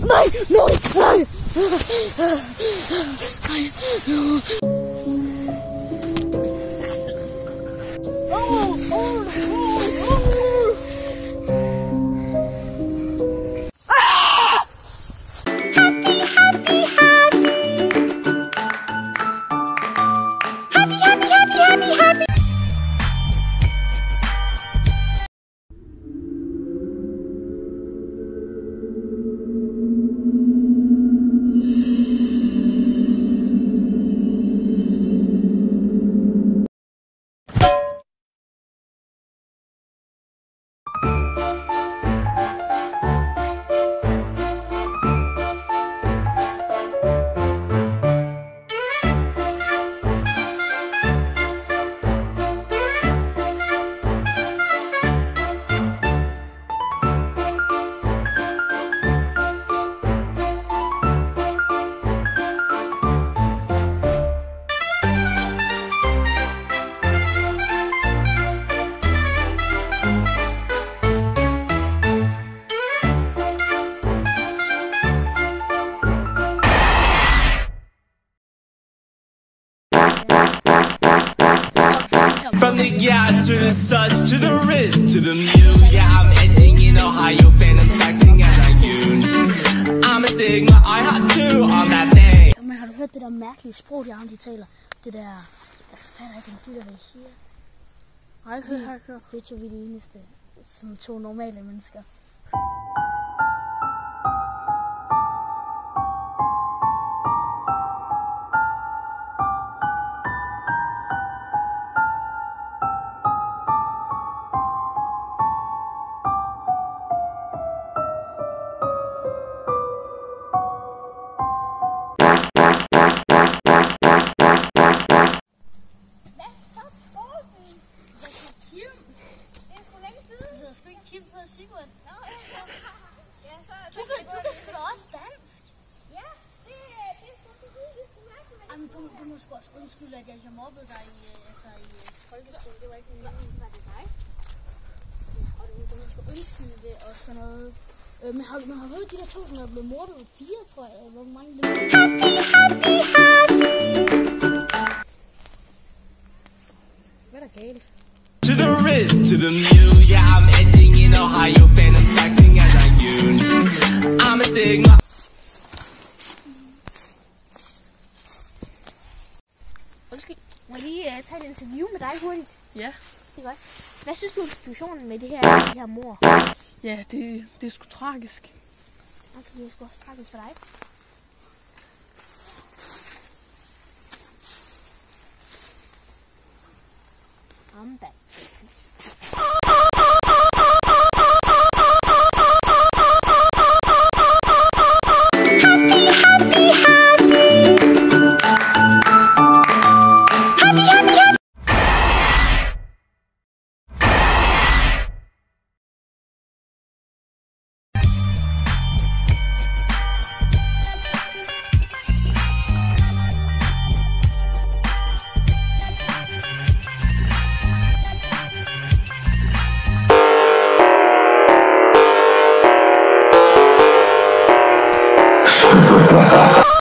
Nej, nej. From the yacht to the such to the wrist to the mule. Yeah, I'm edging in Ohio, phantom taxing as I use. I'm a Sigma, I had two on that day. Men har du hørt det der mærkelige sprog, de taler? Det der, jeg fatter ikke, om det der, hvad I siger. Nej, jeg har ikke hørt. Fedt, vi er de eneste, som to normale mennesker. Kim på Sigurd. Du kan sgu da også dansk. Ja, det er sgu mærkeligt. Jamen, du må sgu også undskylde, at jeg mobbede dig i folkeskolen. Det var ikke min mening. Var det dig? Ja, og du må sgu undskylde det og sådan noget. Men har du hørt de der to, som er blevet mordet af piger, tror jeg? Hvor mange det er? Hvad er der galt? To the wrist, to the mule. Yeah, I'm edging in Ohio, phantom taxing as I use. I'm a Sigma. Undskyld, må jeg lige tage et interview med dig hurtigt? Ja. Det er godt. Hvad synes du om situationen med de her mord? Ja, det er sgu tragisk. Okay, det er sgu også tragisk for dig. I'm back. Ha ha ha!